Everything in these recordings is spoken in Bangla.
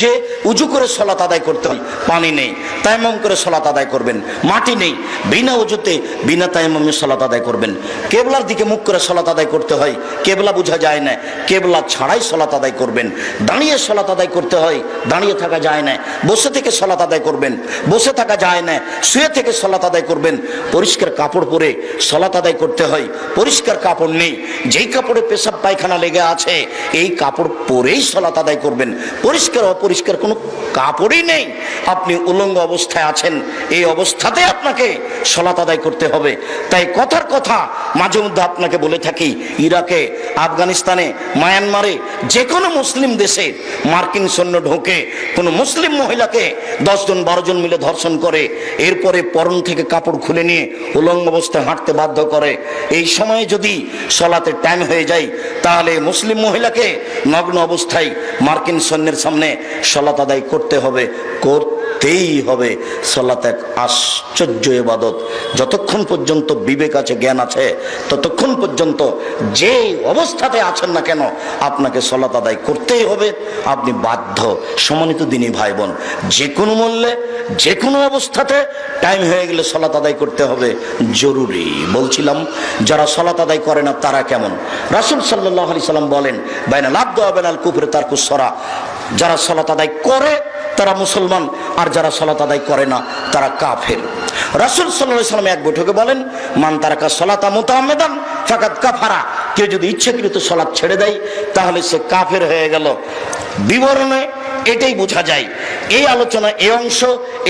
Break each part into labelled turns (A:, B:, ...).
A: যে উজু করে সালাত আদায় করতে হয়, পানি নেই, তায়াম্মুম করে সালাত আদায় করবেন। মাটি নেই, বিনা উজুতে বিনা তায়াম্মুমে সালাত আদায় করবেন। কেবলার দিকে মুখ করে সালাত আদায় করতে হয়, কেবলা বোঝা যায় না, কেবলা ছাড়াই সালাত আদায় করবেন। দাঁড়িয়ে সালাত আদায় করতে হয়, দাঁড়িয়ে থাকা যায় না, বসে থেকে সালাত আদায় করবেন, বসে থাকা যায় না, শুয়ে থেকে সালাত আদায় করবেন। পরিষ্কার কাপড় পরে সালাত আদায় করতে হয়, পরিষ্কার কাপড় নেই, যেই কাপড়ে পেশাব পায়খানা লেগে আছে এই কাপড় পরেই সালাত আদায় করবেন। পরিষ্কার অপরিষ্কার কোনো কাপড়ই নেই, আপনি উলঙ্গ অবস্থায় আছেন, এই অবস্থাতে আপনাকে সালাত আদায় করতে হবে। তাই কথার কথা মাঝে মধ্যে আপনাকে বলে থাকি, ইরাকে, আফগানিস্তানে, মায়ানমারে, যে কোনো মুসলিম দেশে মার্কিন সৈন্য ঢোকে, কোনো মুসলিম মহিলাকে 10 জন 12 জন মিলে ধর্ষণ করে, এরপরে পরন থেকে কাপড় খুলে নিয়ে উলঙ্গ অবস্থায় হাঁটতে বাধ্য করে। এই সময়ে যদি সালাতের টাইম হয়ে যায়, তাহলে মুসলিম মহিলাকে নগ্ন অবস্থায় মার্কিন সৈন্যের সামনে সালাত আদায় করতে হবে, করতেই হবে। সালাত এক আশ্চর্য ইবাদত। যতক্ষণ পর্যন্ত বিবেক আছে, জ্ঞান আছে, ততক্ষণ পর্যন্ত যে অবস্থাতে আছেন না কেন আপনাকে সালাত আদায় করতেই হবে, আপনি বাধ্য। সম্মানিত দিনী ভাই বোন, যে কোনো মূল্যে যে কোনো অবস্থাতে টাইম হয়ে গেলে সালাত আদায় করতে হবে, জরুরি। বলছিলাম যারা সালাত আদায় করে না তারা কেমন? রাসূল সাল্লাল্লাহু আলাইহি সাল্লাম বলেন, বাইনাল আবদু ওয়া বাইনাল কুফরি তারকুস সালাহ। যারা সালাত আদায় করে তারা মুসলমান, আর যারা সালাত আদায় করে না তারা কাফের। রাসূল সাল্লাল্লাহু আলাইহি সাল্লাম এক বৈঠকে বলেন, মান তারাকা সালাতা মুতাআম্মিদান ফাকাদ কাফারা। কেউ যদি ইচ্ছাকৃত সালাত ছেড়ে দেয় তাহলে সে কাফের হয়ে গেল। বিবরণে এটাই বোঝা যায়। এই আলোচনা এই অংশ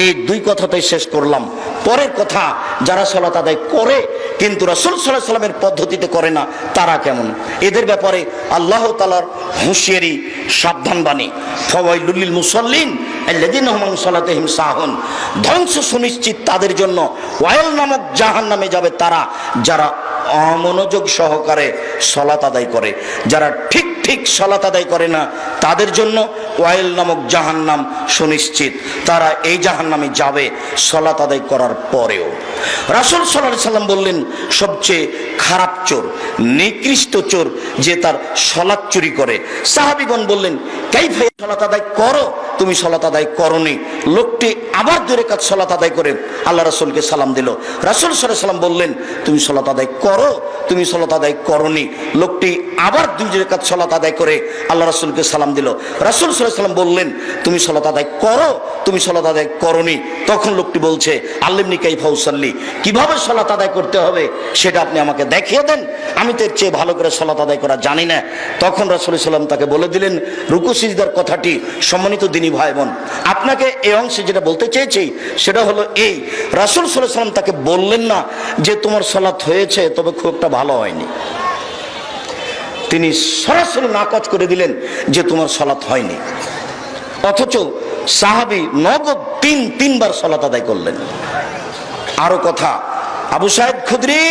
A: এই দুই কথাতেই শেষ করলাম। পরের কথা, যারা সালাত আদায় করে কিন্তু রাসূল সাল্লাল্লাহু আলাইহি সাল্লামের পদ্ধতিতে করে না তারা কেমন? এদের ব্যাপারে আল্লাহ তাআলার হুঁশিয়ারি, সাবধানবাণী। ফাওয়াইলুল লিল মুসাল্লিন আল্লাযীনা হুম আন সালাতিহিম সাহুন। ধ্বংস সুনিশ্চিত তাদের জন্য, ওয়াইল নামক জাহান্নামে যাবে তারা যারা অমনোযোগ সহকারে সালাত আদায় করে। যারা ঠিক ঠিক সালাত আদায় করে না তাদের জন্য ওয়াইল নামক জাহান্নাম সুনিশ্চিত, তারা এই জাহান্নামে যাবে সালাত আদায় করার পরেও। রাসূল সাল্লাল্লাহু আলাইহি সাল্লাম বললেন, সবচেয়ে খারাপ চোর, নিকৃষ্ট চোর যে তার সালাত চুরি করে। সাহাবীগণ বললেন, কাইফা সালাত আদায় করো, তুমি সালাত আদায় করনি। লোকটি আবার 2 রাকাত সালাত আদায় করে আল্লাহ রাসূলকে সালাম দিল। রাসূল সাল্লাল্লাহু আলাইহি সাল্লাম বললেন, তুমি সালাত আদায় করো, তুমি সালাত আদায় করনি। লোকটি আবার 2 রাকাত সালাত আদায় করে আল্লাহ রাসূলকে সালাম দিল। রাসূল সাল্লাল্লাহু আলাইহি সাল্লাম বললেন, তুমি সালাত আদায় করো, তুমি সালাত আদায় করনি। তখন লোকটি বলছে, আল্লিমনি কাইফা উসাল্লি, কিভাবে সালাত আদায় করতে হবে সেটা আপনি আমাকে দেখিয়ে দেন, আমি তো এর চেয়ে ভালো করে সালাত আদায় করা জানি না। তখন রাসূল সাল্লাল্লাহু আলাইহি সাল্লাম তাকে বলে দিলেন রুকু সিজদার কথাটি। সম্মানিত দিনী ভাই বোন, আপনাকে এই অংশে যেটা বলতে চেয়েছি সেটা হলো এই, রাসূল সাল্লাল্লাহু আলাইহি সাল্লাম তাকে বললেন না যে তোমার সালাত হয়েছে তবে খুব একটা ভালো হয়নি। তিনি সরাসরি নাকচ করে দিলেন যে তোমার সালাত হয়নি। অথচ সাহাবী নগদ 3বার সালাত আদায় করলেন। আরো কথা, আবু সাঈদ খুদরি,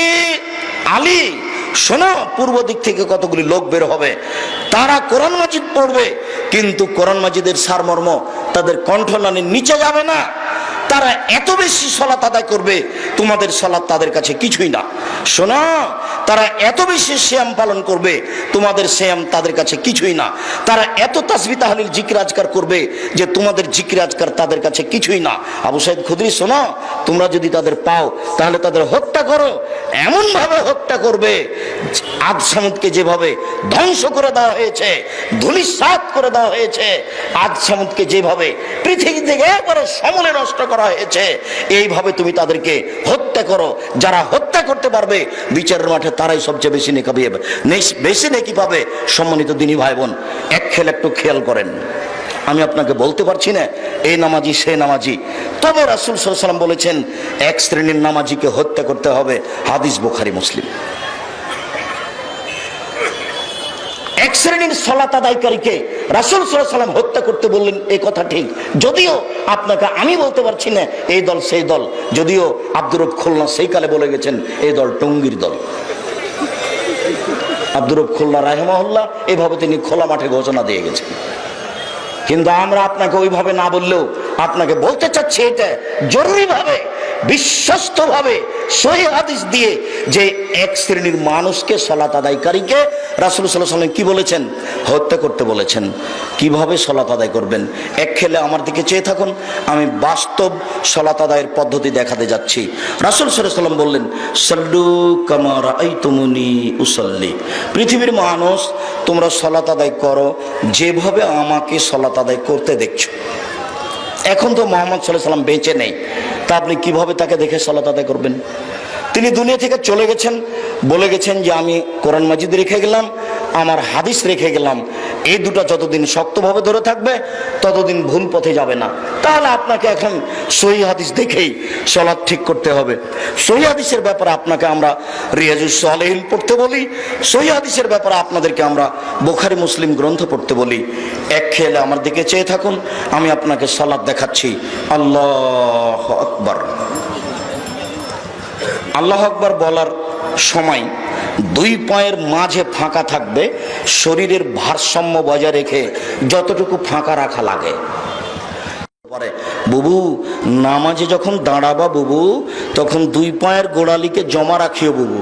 A: আলী, শোনো, পূর্ব দিক থেকে কতগুলি লোক বের হবে, তারা কোরআন মাজিদ পড়বে, কিন্তু কোরআন মাজিদের সারমর্ম তাদের কণ্ঠনালীর নিচে যাবে না। তারা এত বেশি সালাত আদায় করবে, তোমাদের সালাত তাদের কাছে কিছুই না। শোনো, তারা এত বেশি সিয়াম পালন করবে, তোমাদের সিয়াম তাদের কাছে কিছুই না। তারা এত তাসবিহ তাহলিল জিকির আজকার করবে যে তোমাদের জিকির আজকার তাদের কাছে কিছুই না। আবু সাঈদ খুদরি, শোনো, তোমরা যদি তাদের পাও তাহলে তাদের হত্যা করো, এমন ভাবে হত্যা করবে আদ সামুদকে যেভাবে ধ্বংস করে দেওয়া হয়েছে, ধূলিসাৎ করে দেওয়া হয়েছে, আদ সামুদকে যেভাবে পৃথিবী থেকে একবারে সমূলে নষ্ট করা হয়েছে, এইভাবে তুমি তাদেরকে হত্যা করো। যারা হত্যা করতে পারবে বিচারের মাঠে তারাই সবচেয়ে বেশি নেকি পাবে, বেশি নেকি পাবে। সম্মানিত দিনী ভাই বোন, একটু খেয়াল করেন, আমি আপনাকে বলতে পারছি না এই নামাজি সে নামাজি, তবে রাসূল সাল্লাল্লাহু আলাইহি সাল্লাম বলেছেন এক শ্রেণীর নামাজিকে হত্যা করতে হবে। হাদিস বুখারী মুসলিম। এক শ্রেণীর সালাত আদায়কারীকে রাসূল সাল্লাল্লাহু আলাইহি সাল্লাম হত্যা করতে বললেন, এই কথা ঠিক। যদিও আপনাকে আমি বলতে পারছি না এই দল সেই দল, যদিও আব্দুর রব খুলনা সেই কালে বলে গেছেন এই দল টঙ্গীর দল। আব্দুর রব খুলনা রাহিমাহুল্লাহ এভাবে তিনি খোলা মাঠে ঘোষণা দিয়ে গেছেন। কিন্তু আমরা আপনাকে ওইভাবে না বললেও আপনাকে বলতে চাচ্ছি এটা জরুরি ভাবে বিশ্বস্তভাবে সহিহ হাদিস দিয়ে যে এক শ্রেণীর মানুষকে সালাত আদায়কারীকে রাসূল সাল্লাল্লাহু আলাইহি ওয়াসাল্লাম কি বলেছেন? হত্যা করতে বলেছেন। কিভাবে সালাত আদায় করবেন? এক খেলে আমার দিকে চেয়ে থাকুন, আমি বাস্তব সালাত আদায়ের পদ্ধতি দেখাতে যাচ্ছি। রাসূল সাল্লাল্লাহু আলাইহি ওয়াসাল্লাম বললেন, সাল্লু কামা রাআইতুমুনি উসাল্লি। পৃথিবীর মানুষ, তোমরা সালাত আদায় করো যেভাবে আমাকে সালাত আদায় করতে দেখছো। এখন তো মুহাম্মদ সাল্লাল্লাহু আলাইহি ওয়াসাল্লাম বেঁচে নেই, তা আপনি কিভাবে তাকে দেখে সালাত আদায় করবেন? তিনি দুনিয়া থেকে চলে গেছেন, বলে গেছেন যে আমি কোরআন মাজিদ রেখে গেলাম, আমার হাদিস রেখে গেলাম। এই দুটো যতদিন শক্তভাবে ধরে থাকবে ততদিন ভুল পথে যাবে না। তাহলে আপনাকে এখন সহিহ হাদিস দেখেই সালাত ঠিক করতে হবে। সহিহ হাদিসের ব্যাপারে আপনাকে আমরা রিয়াজুস সালেহিন পড়তে বলি, সহিহ হাদিসের ব্যাপারে আপনাদেরকে আমরা বুখারী মুসলিম গ্রন্থ পড়তে বলি। এক খেলে আমার দিকে চেয়ে থাকুন, আমি আপনাকে সালাত দেখাচ্ছি। আল্লাহু আকবার। আল্লাহ আকবার বলার সময় দুই পায়ের মাঝে ফাঁকা থাকবে, শরীরের ভারসাম্য বজায় রেখে যতটুকু ফাঁকা রাখা লাগে। পরে বুবু নামাজে যখন দাঁড়াবা বুবু, তখন দুই পায়ের গোড়ালিকে জমা রাখিও বুবু।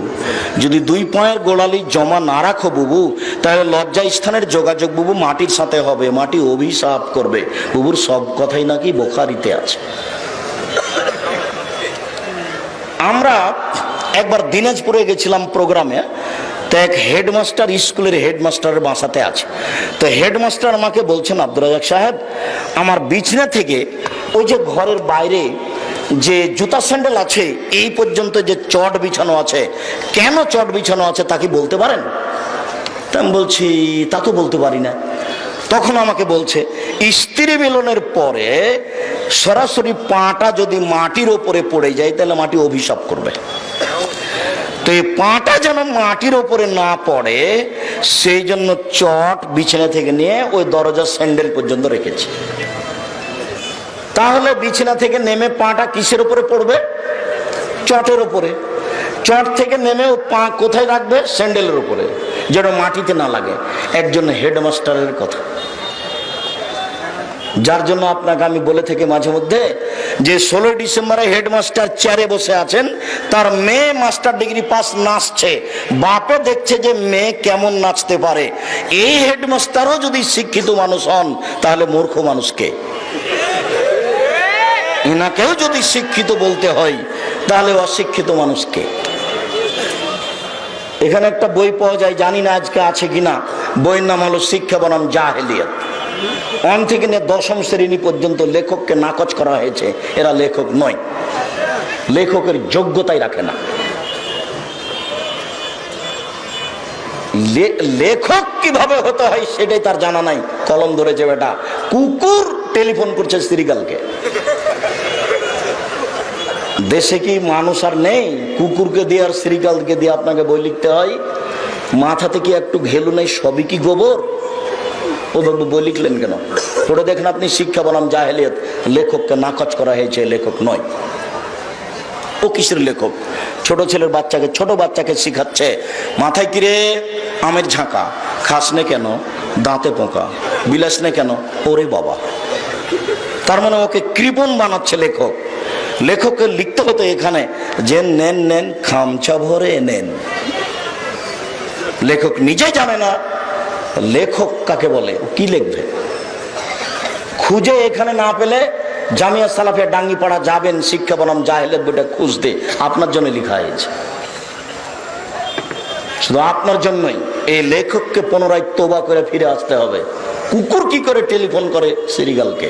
A: যদি দুই পায়ের গোড়ালি জমা না রাখো বুবু, তাহলে লজ্জা স্থানের যোগাযোগ বুবু মাটির সাথে হবে, মাটি অভিশাপ করবে। বুবুর সব কথাই নাকি বুখারীতে আছে। আমরা একবার দিনাজপুরে গেছিলাম প্রোগ্রামে, তো এক হেডমাস্টার, স্কুলের হেডমাস্টারের বাসাতে আছে। তো হেডমাস্টার আমাকে বলছেন, আব্দুর রাজ্জাক সাহেব, আমার বিছনা থেকে ওই যে ঘরের বাইরে যে জুতা স্যান্ডেল আছে এই পর্যন্ত যে চট বিছানো আছে, কেন চট বিছানো আছে তা কি বলতে পারেন? তা আমি বলছি, তা তো বলতে পারি না। তখন আমাকে বলছে, স্ত্রী মিলনের পরে সরাসরি পাটা যদি মাটির ওপরে পড়ে যায় তাহলে মাটি অভিশাপ করবে। তো এই পাটা যেন মাটির ওপরে না পড়ে সেই জন্য চট বিছানা থেকে নিয়ে ওই দরজার স্যান্ডেল পর্যন্ত রেখেছে। তাহলে বিছানা থেকে নেমে পাটা কিসের উপরে পড়বে? চটের উপরে। চট থেকে নেমে ও পা কোথায় রাখবে? স্যান্ডেলের উপরে, যেন মাটিতে না লাগে। একজন হেডমাস্টারের কথা, যার জন্য আপনাকে আমি বলে থাকি মাঝে মধ্যে যে 16 ডিসেম্বরে হেডমাস্টার চেয়ারে বসে আছেন, তার মেয়ে মাস্টার ডিগ্রি পাস নাচছে, বাপে দেখছে যে মেয়ে কেমন নাচতে পারে। এই হেডমাস্টারও যদি শিক্ষিত মানুষ হন তাহলে মূর্খ মানুষকে, এনাকেও যদি শিক্ষিত বলতে হয় তাহলে অশিক্ষিত মানুষকে। এখানে একটা বই পাওয়া যায়, জানি না আজকে আছে কিনা, বইয়ের নাম হলো শিক্ষা বনাম জাহেলিয়াত। 1 থেকে নিয়ে 10ম শ্রেণী পর্যন্ত লেখককে নাকচ করা হয়েছে, এরা লেখক নয়, লেখকের যোগ্যতাই রাখে না। লেখক কিভাবে হতে হয় সেটাই তার জানা নাই। কলম ধরেছে বেটা, কুকুর টেলিফোন করছে শ্রীকালকে। দেশে কি মানুষ আর নেই? কুকুরকে দিয়ে আর শ্রীকালকে দিয়ে আপনাকে বই লিখতে হয়? মাথাতে কি একটু ঘেলু নেই? সবই কি গোবর? ওভাবে বই লিখলেন কেন? পড়ে দেখেন আপনি, শিক্ষা বনাম জাহেলিয়াত। লেখককে নাকচ করা হয়েছে, লেখক নয়। ও কিসের লেখক? ছোট ছেলের বাচ্চাকে, ছোট বাচ্চাকে শিখাচ্ছে, মাথায় কিরে আমের ঝাঁকা, খাস নে কেন, দাঁতে পোকা, বিলাস নে কেন, ওরে বাবা। তার মানে ওকে কৃপণ বানাচ্ছে লেখক। লেখককে লিখতে হতো এখানে যে নেন নেন খামচা ভরে নেন। লেখক নিজেই জানে না লেখক কাকে বলে, কি লিখবে। খুঁজে এখানে না পেলে জামিয়া সালাফিয়া ডাঙ্গিপাড়া যাবেন, শিক্ষা বনাম জাহেলিয়াত বইটা খুঁজতে, আপনার জন্য লেখা হয়েছে, শুধু আপনার জন্যই। এই লেখককে পুনরায় তোবা করে ফিরে আসতে হবে। কুকুর কি করে টেলিফোন করে শ্রীগালকে,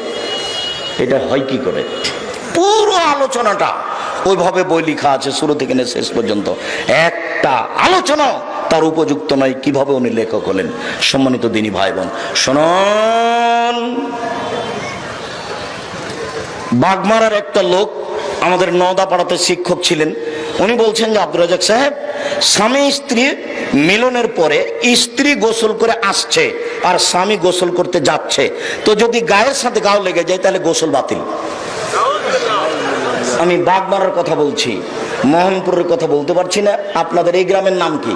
A: এটা হয় কি করে? পুরো আলোচনাটা ওইভাবে বই লেখা আছে, শুরু থেকে নিয়ে শেষ পর্যন্ত একটা আলোচনা তার উপযুক্ত নয় কিভাবে উনি লেখক হলেন। সম্মানিত দিনী ভাই বোন শুনুন, বাগমারার একটা লোক আমাদের নওদাপাড়াতে শিক্ষক ছিলেন। উনি বলছেন যে আব্দুর রাজ্জাক সাহেব, স্বামী স্ত্রী মিলনের পরে স্ত্রী গোসল করে আসছে আর স্বামী গোসল করতে যাচ্ছে, তো যদি গায়ের সাথে গাও লেগে যায় তাহলে গোসল বাতিল। আমি বাগমারার কথা বলছি, মোহনপুরের কথা বলতে পারছি না। আপনাদের এই গ্রামের নাম কি?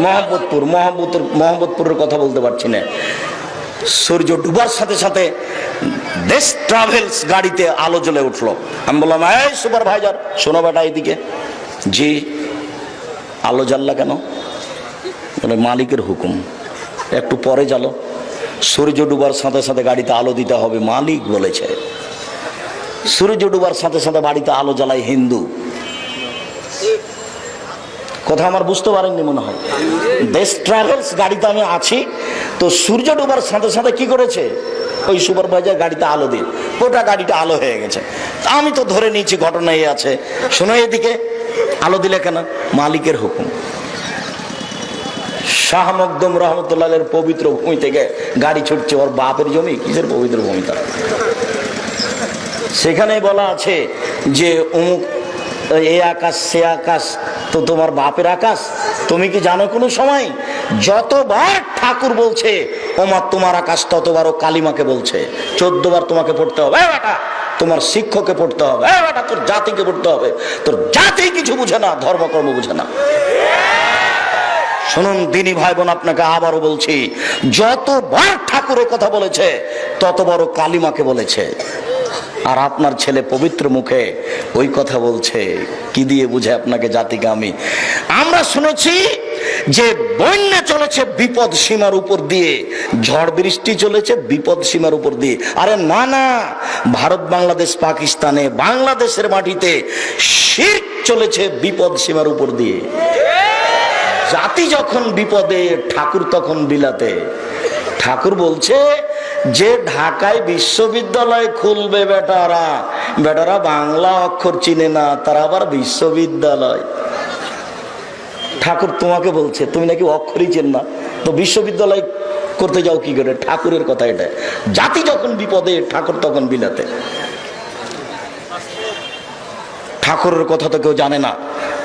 A: মোহাম্মদপুর। মোহাম্মদপুরের কথা বলতে পারছি না। সূর্য ডুবার সাথে সাথে দেশ ট্রাভেলস গাড়িতে আলো জ্বলে উঠলো। আমি বললাম, এই সুপারভাইজার শোনো বেটা এইদিকে। জি। আলো জ্বাললা কেন? বলে মালিকের হুকুম। একটু পরে জ্বালো। সূর্য ডুবার সাথে সাথে গাড়িতে আলো দিতে হবে, মালিক বলেছে। সূর্য ডুবার সাথে সাথে বাড়িতে আলো জ্বালায় হিন্দু। কথা আমার বুঝতে পারেননি মনে হয়। দেশ ট্রাভেলস গাড়িতে আমি আছি, তো সূর্য ডুবার সাথে সাথে কি করেছে, ওই সুপারভাইজার গাড়িতে আলো দিয়ে গোটা গাড়িটা আলো হয়ে গেছে। আমি তো ধরে নিয়েছি ঘটনা এই আছে। শোনো এদিকে, আলো দিলে কেন? মালিকের হুকুম। শাহ মকদুম রহমতুল্লাহের পবিত্র ভূমি থেকে গাড়ি ছুটছে, ওর বাপের জমি, কিসের পবিত্র ভূমি তার? সেখানে বলা আছে যে অমুক এ আকাশ সে আকাশ, তো তোমার বাপের আকাশ। তুমি কি জানো কোনো সময় যতবার ঠাকুর বলছে ওমা তোমার আকাশ, ততবার ও কালিমাকে বলছে। 14 বার তোমাকে পড়তে হবে, বেটা তোমার শিক্ষককে পড়তে হবে, বেটা তোর জাতিকে পড়তে হবে। তোর জাতি কিছু বুঝে না, ধর্মকর্ম বুঝে না। শুনুন দিনী ভাই বোন, আপনাকে আবারও বলছি, যতবার ঠাকুরের কথা বলেছে ততবার ও কালিমাকে বলেছে। আর আপনার ছেলে পবিত্র মুখে ওই কথা বলছে, কি দিয়ে বুঝে আপনাকে জাতিকে? আমরা শুনেছি যে বন্যা চলেছে বিপদ সীমার উপর দিয়ে, ঝড় বৃষ্টি চলেছে বিপদ সীমার উপর দিয়ে। আরে না না, ভারত বাংলাদেশ পাকিস্তানে বাংলাদেশের মাটিতে শিরক চলেছে বিপদ সীমার উপর দিয়ে। জাতি যখন বিপদে, ঠাকুর তখন বিলাতে। ঠাকুর বলছে যে ঢাকায় বিশ্ববিদ্যালয় খুলবে, বেটারা বাংলা অক্ষর চিনে না, তারা আবার বিশ্ববিদ্যালয়। ঠাকুর তোমাকে বলছে তুমি নাকি অক্ষরই চেন না, তো বিশ্ববিদ্যালয় করতে যাও কি করে? ঠাকুরের কথা এটা। জাতি যখন বিপদে, ঠাকুর তখন বিলাতে। ঠাকুরের কথা তো কেউ জানে না।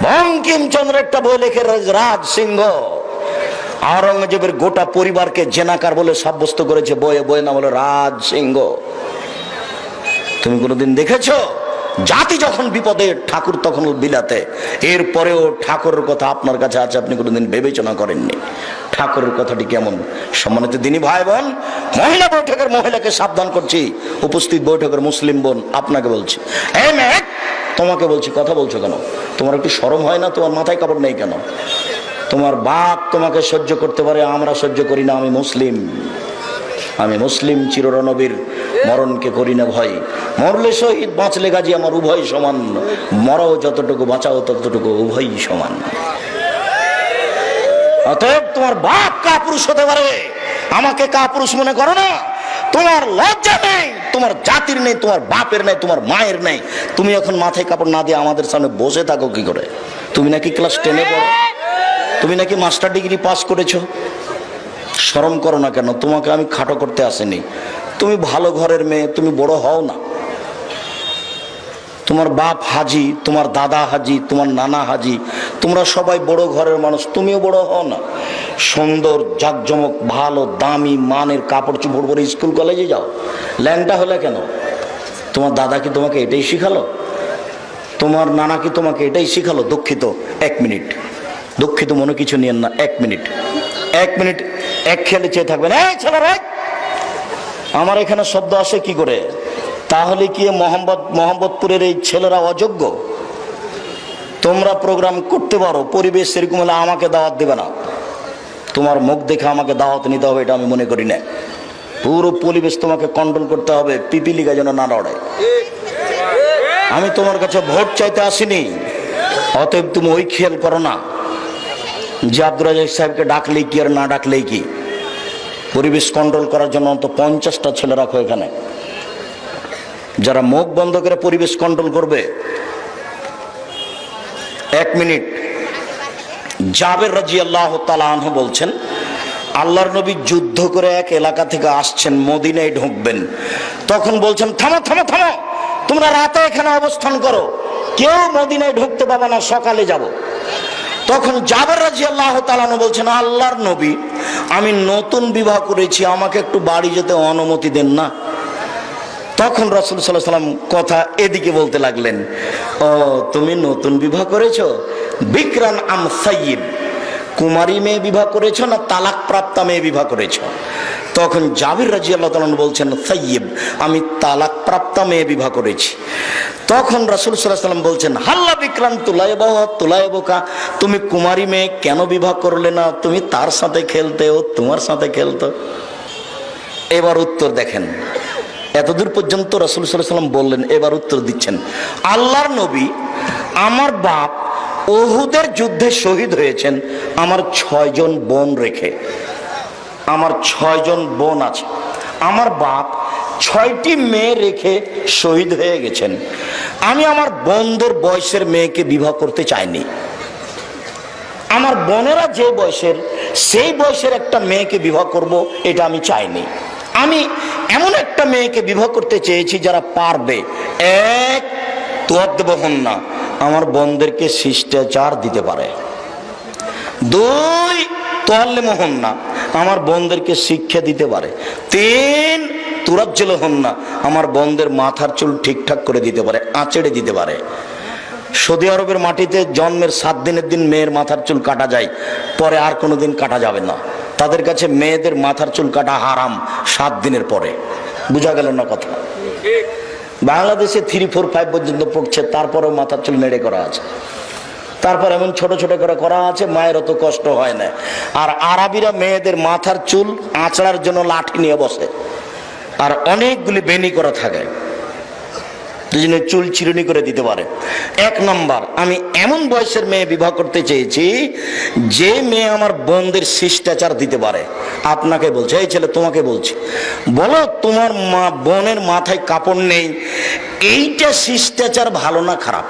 A: বঙ্কিমচন্দ্র একটা বই লেখে, রাজ সিংহ আওরঙ্গজেবের গোটা পরিবারকে জেনাকার বলে সাব্যস্ত করেছে বইয়ে। বইয়ের নাম হলো রাজ সিংহ। তুমি কোনোদিন দেখেছো? জাতি যখন বিপদে, ঠাকুর তখন বিলাতে। এরপরেও ঠাকুরের কথা আপনার কাছে আছে, আপনি কোনোদিন বিবেচনা করেননি। ঠাকুরের কথাটি কেমন? সম্মানিত দিনী ভাই বোন, মহিলা বৈঠকের মহিলাকে সাবধান করছি, উপস্থিত বৈঠকের মুসলিম বোন আপনাকে বলছি, এই মেয়ে তোমাকে বলছি, কথা বলছো কেন? তোমার একটু শরম হয় না? তোমার মাথায় কাপড় নেই কেন? তোমার বাপ তোমাকে সহ্য করতে পারে, আমরা সহ্য করি না। আমি মুসলিম চিররণবীর, মরণকে করি না ভয়। মরলে শহীদ, বাঁচলে গাজী, আমার উভয় সমান। মরাও যতটুকু, বাঁচাও ততটুকু, উভয়ই সমান। অতএব তোমার বাপ কাপুরুষ হতে পারে, আমাকে কাপুরুষ মনে করো না। তোমার লজ্জা নেই, তোমার জাতির নেই, তোমার বাপের নেই, তোমার মায়ের নেই। তুমি এখন মাথায় কাপড় না দিয়ে আমাদের সামনে বসে থাকো কি করে? তুমি নাকি ক্লাস 10-এ পড়ো, তুমি নাকি মাস্টার ডিগ্রি পাস করেছো। শরম করো না কেন? তোমাকে আমি খাটো করতে আসিনি। তুমি ভালো ঘরের মেয়ে, তুমি বড় হও না। তোমার বাপ হাজি, তোমার দাদা হাজি, তোমার নানা হাজি, তোমরা সবাই বড় ঘরের মানুষ, তুমিও বড় হও না। সুন্দর জাকজমক ভালো দামি মানের কাপড় চোপড় পরে স্কুল কলেজে যাও। ল্যাংটা হলে কেন? তোমার দাদা কি তোমাকে এটাই শিখালো? তোমার নানা কি তোমাকে এটাই শিখালো? দুঃখিত, 1 মিনিট, দুঃখিত মনে কিছু নিয়েন না। 1 মিনিট এক খেলে চেয়ে থাকবেন। এই ছেলেরা, আমার এখানে শব্দ আসে কি করে? তাহলে কি মোহাম্মদপুরের এই ছেলেরা অযোগ্য? তোমরা প্রোগ্রাম করতে পারো, পরিবেশ সেরকম হলে আমাকে দাওয়াত দেবে না। তোমার মুখ দেখে আমাকে দাওয়াত নিতে হবে এটা আমি মনে করি না। পুরো পরিবেশ তোমাকে কন্ট্রোল করতে হবে, পিপিলিকা যেন না লড়ে। আমি তোমার কাছে ভোট চাইতে আসিনি, অতএব তুমি ওই খেয়াল করো না যে আব্দুর রাজ্জাক সাহেবকে ডাকলেই কি আর না ডাকলেই কি। পরিবেশ কন্ট্রোল করার জন্য অন্তত 50টা ছেলে রাখো এখানে, যারা মুখ বন্ধ করে পরিবেশ কন্ট্রোল করবে। 1 মিনিট। জাবের রাদিয়াল্লাহু তাআলা আনহু বলছেন, আল্লাহর নবী যুদ্ধ করে এক এলাকা থেকে আসছেন, মদিনায় ঢুকবেন। তখন বলছেন, থামো থামো থামো, তোমরা রাতে এখানে অবস্থান করো, কেউ মদিনায় ঢুকতে পাবে না, সকালে যাব। তখন জাবের রাদিয়াল্লাহু তাআলা আনহু বলছেন, আল্লাহর নবী, আমি নতুন বিবাহ করেছি, আমাকে একটু বাড়ি যেতে অনুমতি দেন না। তখন রাসূল সাল্লাল্লাহু আলাইহি ওয়াসাল্লাম কথা এদিকে বলতে লাগলেন, ও তুমি নতুন বিবাহ করেছো? বিকরান আম সাইয়্যিব, কুমারী মেয়ে বিবাহ করেছো না তালাক প্রাপ্তা মেয়ে বিবাহ করেছো? তখন জাবির রাদিয়াল্লাহু তাআলা বলছেন, সাইয়্যিব, আমি তালাক প্রাপ্তা মেয়ে বিবাহ করেছি। তখন রাসূল সাল্লাল্লাহু আলাইহি ওয়াসাল্লাম বলছেন, হাল্লা বিকরান তুলাইবকা, তুমি কুমারী মেয়ে কেন বিবাহ করলে না? তুমি তার সাথে খেলতে, ও তোমার সাথে খেলতো। এবার উত্তর দেখেন, এতদূর পর্যন্ত রাসূল সাল্লাল্লাহু আলাইহি ওয়াসাল্লাম বললেন, এবার উত্তর দিচ্ছেন, আল্লাহর নবী, আমার বাপ উহুদের যুদ্ধে শহীদ হয়েছেন আমার 6 জন বোন রেখে। আমার 6 জন বোন আছে, আমার বাপ 6টি মেয়ে রেখে শহীদ হয়ে গেছেন। আমি আমার বোনদের বয়সের মেয়েকে বিবাহ করতে চাইনি। আমার বোনেরা যে বয়সের, সেই বয়সের একটা মেয়েকে বিবাহ করব, এটা আমি চাইনি। আমি এমন একটা মেয়েকে বিবাহ করতে চেয়েছি যারা পারবে, এক, তুয়াদ্দবহন না, আমার বোনদেরকে শিষ্টাচার দিতে পারে, 2, তোয়াল্লিমহন না, আমার বোনদেরকে শিক্ষা দিতে পারে, 3, তুরাজ্জলহন না, আমার বোনদের মাথার চুল ঠিকঠাক করে দিতে পারে, আঁচড়ে দিতে পারে। সৌদি আরবের মাটিতে জন্মের 7 দিনের দিন মেয়ের মাথার চুল কাটা যায়, পরে আর কোনোদিন কাটা যাবে না। তাদের কাছে মেয়েদের মাথার চুল কাটা হারাম 7 দিনের পরে। বুঝা গেল না কথা? বাংলাদেশে 3, 4, 5 পর্যন্ত পড়ছে, তারপরেও মাথার চুল নেড়ে করা আছে, তারপর এমন ছোট ছোট করে করা আছে, মায়ের অত কষ্ট হয় না। আর আরবিরা মেয়েদের মাথার চুল আঁচড়ার জন্য লাঠি নিয়ে বসে, আর অনেকগুলি বেনি করা থাকে, দুজনে চুল চিরুনি করে দিতে পারে। 1 নম্বর, আমি এমন বয়সের মেয়ে বিবাহ করতে চেয়েছি যে মেয়ে আমার বোনদের শিষ্টাচার দিতে পারে। আপনাকে বলছে, এই ছেলে তোমাকে বলছি, বলো তোমার বোনের মাথায় কাপড় নেই, এইটা শিষ্টাচার ভালো না খারাপ?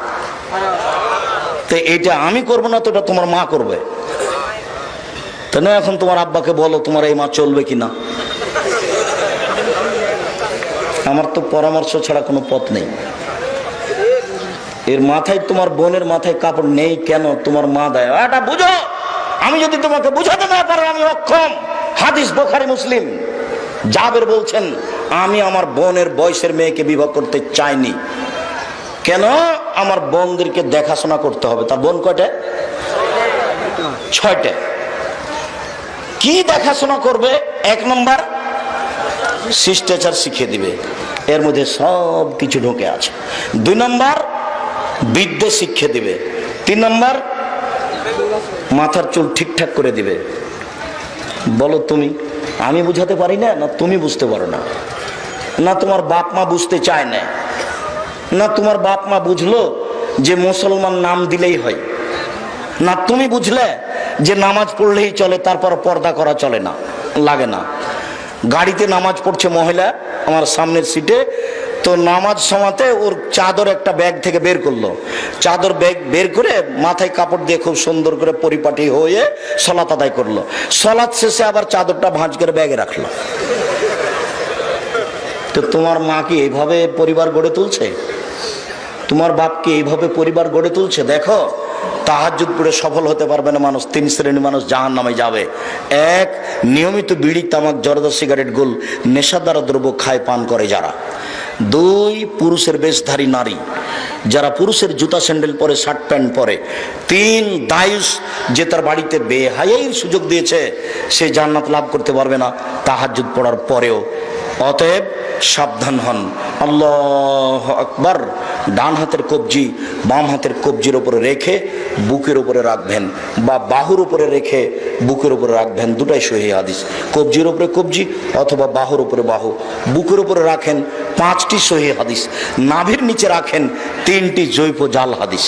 A: তো এইটা আমি করব না, তো এটা তোমার মা করবে। তো না, এখন তোমার আব্বাকে বলো তোমার এই মা চলবে কিনা। আমার তো পরামর্শ ছাড়া কোনো পথ নেই। এর মাথায়, তোমার বোনের মাথায় কাপড় নেই কেন? তোমার মা দেয়, এটা বুঝো। আমি যদি তোমাকে বুঝাতে না পারো, আমি অক্ষম। হাদিস বুখারী মুসলিম। জাবের বলছেন, আমি আমার বোনের বয়সের মেয়েকে বিবাহ করতে চাইনি। কেন? আমার বোনদেরকে দেখাশোনা করতে হবে। তার বোন কয়টা? 6টা। কি দেখাশোনা করবে? 1 নম্বর, শিষ্টাচার শিখিয়ে দিবে, এর মধ্যে সব কিছু ঢুকে আছে। 2 নম্বর, বিদ্যা শিক্ষা দিবে। 3 নম্বর, মাথার চুল ঠিকঠাক করে দিবে। বলো তুমি, আমি বুঝাতে পারি না, না তুমি বুঝতে পারো না, না তোমার বাপ মা বুঝতে চায় না, না তোমার বাপ মা বুঝলো যে মুসলমান নাম দিলেই হয়, না তুমি বুঝলে যে নামাজ পড়লেই চলে, তারপর পর্দা করা চলে না, লাগে না। গাড়িতে নামাজ পড়ছে মহিলা আমার সামনের সিটে, তো নামাজ সময়তে ওর চাদর একটা ব্যাগ থেকে বের করলো, চাদর ব্যাগ বের করে মাথায় কাপড় দিয়ে খুব সুন্দর করে পরিপাটি হয়ে সলাত আদায় করলো। সলাত শেষে আবার চাদরটা ভাঁজ করে ব্যাগে রাখলো। তো তোমার মা কি এইভাবে পরিবার গড়ে তুলছে? তোমার বাপ কি এইভাবে পরিবার গড়ে তুলছে? দেখো, তাহাজ্জুদ পড়ে সফল হতে পারবে না মানুষ। 3 শ্রেণীর মানুষ জাহান্নামে যাবে। 1, নিয়মিত বিড়ি, তামাক, জর্দা, সিগারেট, গোল, নেশাদার দ্রব্য খায় পান করে যারা। 2, পুরুষের বেশধারী নারী, যারা পুরুষের জুতা স্যান্ডেল পরে, শার্ট প্যান্ট পরে। 3, দায়ুস, যে তার বাড়িতে বেহায়াইর সুযোগ দিয়েছে, সে জান্নাত লাভ করতে পারবে না তাহাজ্জুদ পড়ার পরেও। অতএব সাবধান হন। আল্লাহু আকবার। ডান হাতের কবজি বাম হাতের কবজির উপরে রেখে বুকের উপরে রাখবেন, বা বাহুর উপরে রেখে বুকের উপরে রাখবেন, দুটাই সহিহ হাদিস। কবজির উপরে কবজি অথবা বাহুর উপরে বাহু, বুকের উপরে রাখেন 5টি সহিহ হাদিস, নাভির নিচে রাখেন 3টি জৈব জাল হাদিস।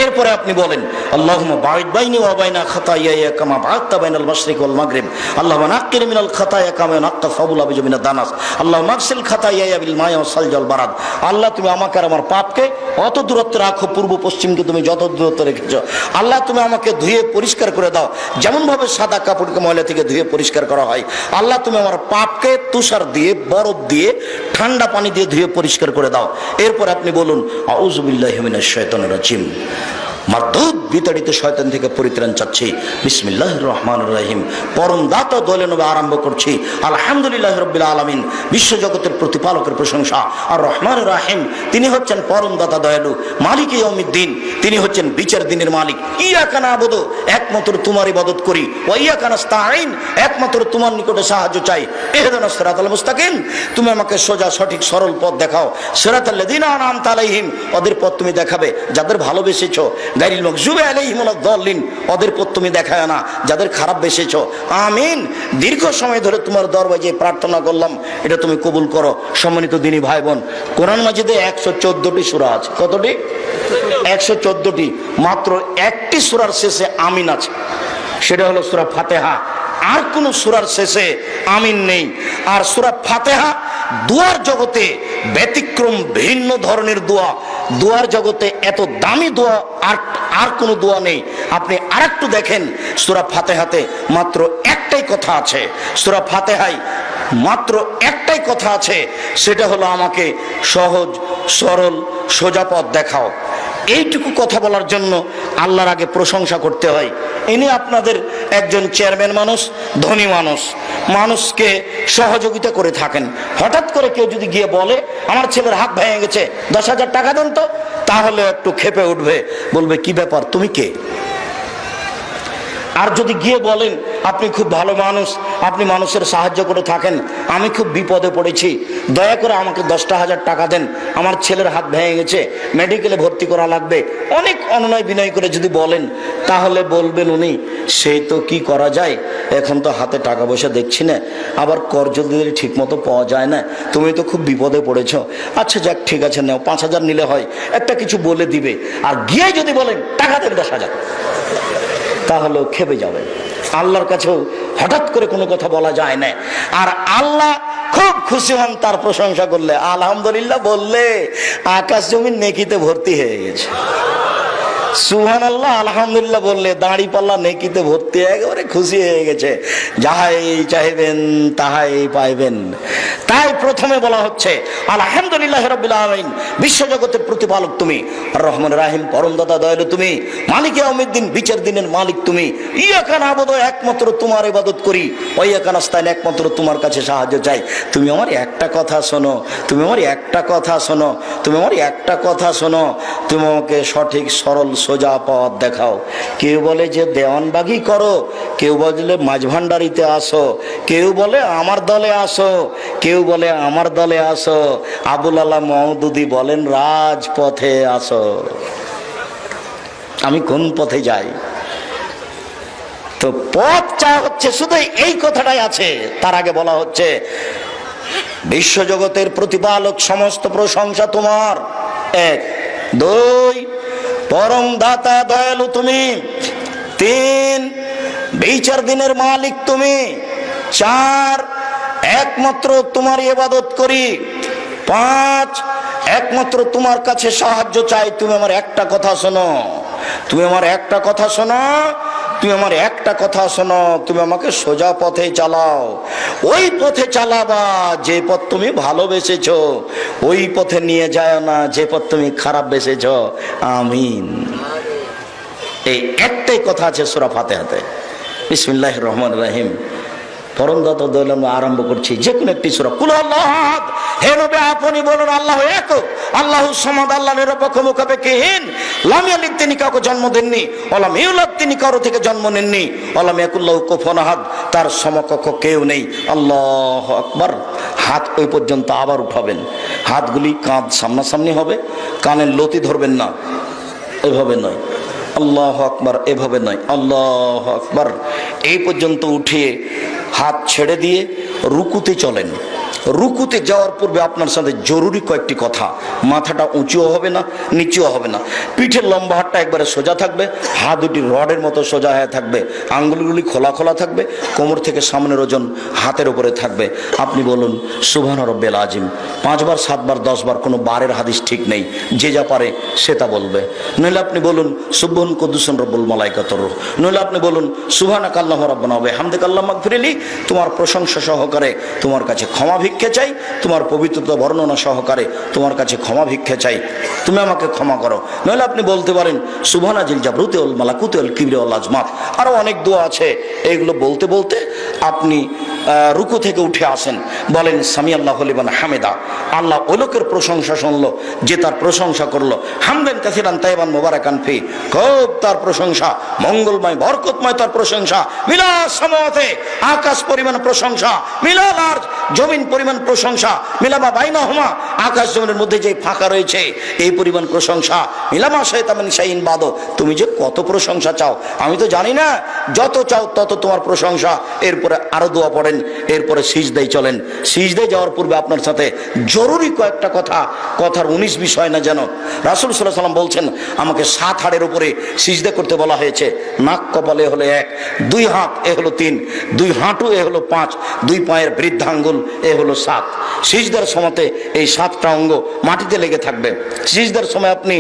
A: এরপরে আপনি বলেন, আল্লাহুম্মা বাঈদ বাইনি ওয়া বাইনা খাতায়ায়া কামা বা'আদতা বাইনাল মাশরিক ওয়াল মাগরিব, আল্লাহুম্মা নাক্কিনি মিনাল খাতায়া কামা নাক্কা সাবুল আবিজ মিনাদ দানাস, আল্লাহুম্মা আগসিল খাতায়ায়া বিল মা'i ওয়াস সালজি ওয়াল বারাদ। আল্লাহ, তুমি আমাকে আর আমার পাপকে অত দূরত্বে রাখো, পূর্ব পশ্চিমকে তুমি যত দূরত্বে রেখেছো। আল্লাহ, তুমি আমাকে ধুয়ে পরিষ্কার করে দাও, যেমন ভাবে সাদা কাপড়কে ময়লা থেকে ধুয়ে পরিষ্কার করা হয়। আল্লাহ, তুমি আমার পাপকে তুষার দিয়ে, বরফ দিয়ে, ঠান্ডা পানি দিয়ে ধুয়ে পরিষ্কার করে দাও। এরপর আপনি বলুন, আউযু বিল্লাহি মিনাশ শাইতানির রাজিম, মারদুদ বিতাড়িত শয়তান থেকে পরিত্রাণ চাচ্ছি। বিসমিল্লাহির রহমানির রহিম। পরম দাতা দোলে নবে আরম্ভ করছি আলহামদুলিল্লাহ রাব্বিল আলামিন। বিশ্বজগতের প্রতিপালকের প্রশংসা। আর রহমান রাহিম, তিনি হচ্ছেন পরম দাতা দয়ালু, মালিক ইয়াউমিদ্দিন, তিনি হচ্ছেন বিচার দিনের মালিক। ইয়াকা নাবুদু, একমাত্র তোমার ইবাদত করি, ওয়া ইয়াকা নাস্তাঈন, একমাত্র তোমার নিকটে সাহায্য চাই। ইহদিনাস সিরাতাল মুস্তাকিম, তুমি আমাকে সোজা সঠিক সরল পথ দেখাও। সিরাতাল লাযিনা আনআমতা আলাইহিম, ওদের পথ তুমি দেখাবে যাদের ভালোবেসেছো। গায়রিল মাগযুবি আলাইহিম ওয়ালাদ দাল্লিন, ওদের পথ তুমি দেখায় না যাদের খারাপ বেসেছো। আমিন। দীর্ঘ সময় ধরে তোমার দরবারে যে প্রার্থনা করলাম, এটা তুমি কবুল করো। সম্মানিত দিনী ভাই বোন, কোরআন মাজিদে 114টি সূরা আছে। কতটি? 114টি। মাত্র একটি সূরার শেষে আমিন আছে, সেটা হলো সূরা ফাতিহা। আর কোন সূরার শেষে আমিন নেই। আর সূরা ফাতিহা দুয়ার জগতে ব্যতিক্রম, ভিন্ন ধরনের দোয়া। দোয়ার জগতে এত দামি দোয়া আর কোনো দোয়া নেই। আপনি আরেকটু দেখেন, সূরা ফাতিহাতে মাত্র একটাই কথা আছে। সূরা ফাতিহায় মাত্র একটাই কথা আছে, সেটা হলো আমাকে সহজ সরল সোজা পথ দেখাও। এইটুকু কথা বলার জন্য আল্লাহর আগে প্রশংসা করতে হয়। ইনি আপনাদের একজন চেয়ারম্যান মানুষ, ধনী মানুষ, মানুষকে সহযোগিতা করে থাকেন। হঠাৎ করে কেউ যদি গিয়ে বলে আমার ছেলের হাত ভেঙে গেছে, 10,000 টাকা দেন তো, তাহলে একটু ক্ষেপে উঠবে, বলবে কি ব্যাপার, তুমি কে? আর যদি গিয়ে বলেন আপনি খুব ভালো মানুষ, আপনি মানুষের সাহায্য করে থাকেন, আমি খুব বিপদে পড়েছি, দয়া করে আমাকে 10,000 টাকা দেন, আমার ছেলের হাত ভেঙে গেছে, মেডিকেলে ভর্তি করা লাগবে, অনেক অনুনয় বিনয় করে যদি বলেন, তাহলে বলবেন উনি সেই তো কি করা যায়, এখন তো হাতে টাকা পয়সা দেখছি না, আবার কর্জ দিলে ঠিক মতো পাওয়া যায় না, তুমি তো খুব বিপদে পড়েছ, আচ্ছা যাক ঠিক আছে নাও, 5,000 নিলে হয়, একটা কিছু বলে দিবে। আর গিয়ে যদি বলেন টাকা দেন 10,000, তাহলেও খেপে যাবে। আল্লাহর কাছেও হঠাৎ করে কোনো কথা বলা যায় না। আর আল্লাহ খুব খুশি হন তার প্রশংসা করলে, আলহামদুলিল্লাহ বললে আকাশ জমিন নেকিতে ভর্তি হয়ে গেছে। সুবহানাল্লাহ, আলহামদুলিল্লাহ বললে দাড়ি পাল্লা নেকিতে ভর্তি, একেবারে খুশি হয়ে গেছে। যাহাই চাইবেন তাহাই পাইবেন। তাই প্রথমে বলা হচ্ছে আলহামদুলিল্লাহ রাব্বিল আলামিন, বিশ্বজগতের প্রতিপালক তুমি, আর রহমান রাহিম, পরম দাতা দয়ালু তুমি, মালিক ইয়াউমিদ্দিন, বিচার দিনের মালিক তুমি, ইয়াকা নাবুদু, একমাত্র তোমার ইবাদত করি, ওয়া ইয়াকা নাস্তাইন, একমাত্র তোমার কাছে সাহায্য চাই। তুমি আমার একটা কথা শোনো, তুমি আমার একটা কথা শোনো, তুমি আমার একটা কথা শোনো, তুমি আমাকে সঠিক সরল সোজা পথ দেখাও। কেউ বলে যে দেওয়ানবাগি করো, কেউ বলে মাঝভান্ডারিতে আসো, কেউ বলে আমার দলে আসো, কেউ বলে আমার দলে আসো, আবুল আলা মওদুদি বলেন রাজপথে আসো। আমি কোন পথে যাই? তো পথ চা হচ্ছে শুধু এই কথাটাই আছে। তার আগে বলা হচ্ছে বিশ্বজগতের প্রতিপালক, সমস্ত প্রশংসা তোমার। 1, 2, পরম দাতা দয়ালু তুমি। 3, বিচার দিনের মালিক তুমি। 4, একমাত্র তোমার ইবাদত করি। 5, একমাত্র তোমার কাছে সাহায্য চাই। তুমি আমার একটা কথা শোনো, তুমি আমার একটা কথা শোনো, তুমি আমার একটা কথা শোনো, তুমি আমাকে সোজা পথে চালাও। ওই পথে চালাবা যে পথ তুমি ভালোবেসেছো, ওই পথে নিয়ে যায় না যে পথ তুমি খারাপ বেসেছো। আমিন। এই একটাই কথা আছে সূরা ফাতিহাতে। বিসমিল্লাহির রহমানির রহিম। পরম দাতা দয়ালু আরম্ভ করছি যে কোনো একটি সূরা। কুল আল্লাহু আহাদ, হে নবী আপনি বলুন আল্লাহু একক, আল্লাহু সামাদ, আল্লাহ নিরপেক্ষ, মুখাপেক্ষিহীন, লাম ইয়ালিদ, তিনি কাউকে জন্ম দেননি, ওয়ালাম ইউলাদ, তিনি কারো থেকে জন্ম নেননি, ওয়ালাম ইয়াকুল লাহু কুফুয়ান আহাদ, তার সমকক্ষ কেউ নেই। আল্লাহু আকবার। হাত ওই পর্যন্ত আবার উঠাবেন, হাতগুলি কাঁধ সামনাসামনি হবে, কানের লতি ধরবেন না, এভাবে নয়। আল্লাহু আকবার, এভাবে নয়। আল্লাহু আকবার। এই পর্যন্ত উঠিয়ে হাত ছেড়ে দিয়ে রুকুতে চলেন। রুকুতে যাওয়ার পূর্বে আপনার সাথে জরুরি কয়েকটি কথা। মাথাটা উঁচুও হবে না, নিচুও হবে না, পিঠের লম্বা হাতটা একবারে সোজা থাকবে, হাত দুটি রডের মতো সোজা হয়ে থাকবে, আঙ্গুলগুলি খোলা খোলা থাকবে, কোমর থেকে সামনের ওজন হাতের উপরে থাকবে। আপনি বলুন সুবহান রব্বিল আযীম 5 বার 7 বার 10 বার, কোনো বারের হাদিস ঠিক নেই, যে যা পারে সে তা বলবে। নইলে আপনি বলুন সুবহান কুদ্দুসুন রব্বুল মালাইকাতুর রূহ, নইলে আপনি বলুন সুবহানাকা আল্লাহুম্মা রাব্বানা ওয়া বিহামদিকা আল্লাহুম্মা গফিরলি, তোমার প্রশংসা সহকারে তোমার কাছে ক্ষমা ভিক্ষে চাই, তোমার পবিত্রতা বর্ণনা সহকারে তোমার কাছে ক্ষমা ভিক্ষে চাই, তুমি আমাকে ক্ষমা করো। নইলে আপনি বলতে পারেন সুবহানা জিল জাবরুতি ওয়াল মালাকুতি ওয়াল কিবরি ওয়াল আজমাত। আরও অনেক দোয়া আছে, এইগুলো বলতে বলতে আপনি রুকু থেকে উঠে আসেন, বলেন সামি আল্লাহু লিমান হামিদা। আল্লাহ ওই লোকের প্রশংসা শুনলো যে তার প্রশংসা করলো, হামদান কাসিরান তাইবান মুবারাকান ফি, খুব তার প্রশংসা, মঙ্গলময় বরকতময় তার প্রশংসা, মিলা সামাওয়াতে, আকাশ পরিমাণ প্রশংসা, মিলাল আরজ, জমিন পরিমাণ প্রশংসা, মিলামা বাইনাহুমা, আকাশ জমিনের মধ্যে যে ফাঁকা রয়েছে এই পরিমাণ প্রশংসা, মিলামা শাইতামিন শাইইন বাদো, তুমি যে কত প্রশংসা চাও আমি তো জানি না, যত চাও তত তোমার প্রশংসা। এরপরে আরো দোয়া পড়েন, এরপরে সিজদায় চলেন। সিজদায় যাওয়ার পূর্বে আপনার সাথে জরুরি কয়েকটা কথা, কথার 19 বিষয় না যেন। রাসূল সাল্লাল্লাহু আলাইহি সাল্লাম বলছেন আমাকে 7 হাড়ের উপরে সিজদা করতে বলা হয়েছে। নাক কপালে হলো 1, 2 হাত এ হলো 3, 2 হাঁটু এ হলো 5, 2 পায়ের বৃদ্ধাঙ্গুল এ হলো 7। সিজদার সময়তে এই 7টা অঙ্গ মাটিতে লেগে থাকবে। সিজদার সময় আপনি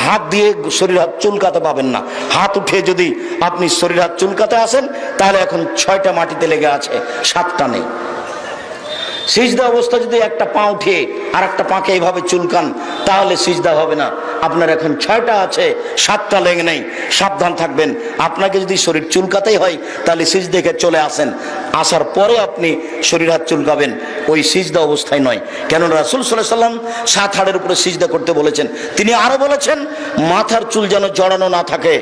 A: হাত দিয়ে শরীর হাত চুলকাতে পাবেন না। হাত উঠে যদি আপনি শরীর হাত চুলকাতে আসেন তাহলে এখন 6টা মাটিতে লেগে আছে, 7টা নেই। সিজদা অবস্থা যদি একটা পা উঠিয়ে আর একটা পাকে এইভাবে চুলকান তাহলে সিজদা হবে না। আপনার এখন 6টা আছে, 7টা লেগে নেই, সাবধান থাকবেন। আপনাকে যদি শরীর চুলকাতেই হয় তাহলে সিজদাকে চলে আসেন, আসার পরে আপনি শরীর হাত চুলকাবেন, ওই সিজদা অবস্থায় নয়। কেন রাসূল সাল্লাল্লাহু আলাইহি সাল্লাম 7 হাড়ের উপরে সিজদা করতে বলেছেন। তিনি আরো বলেছেন মাথার চুল যেন জড়ানো না থাকে,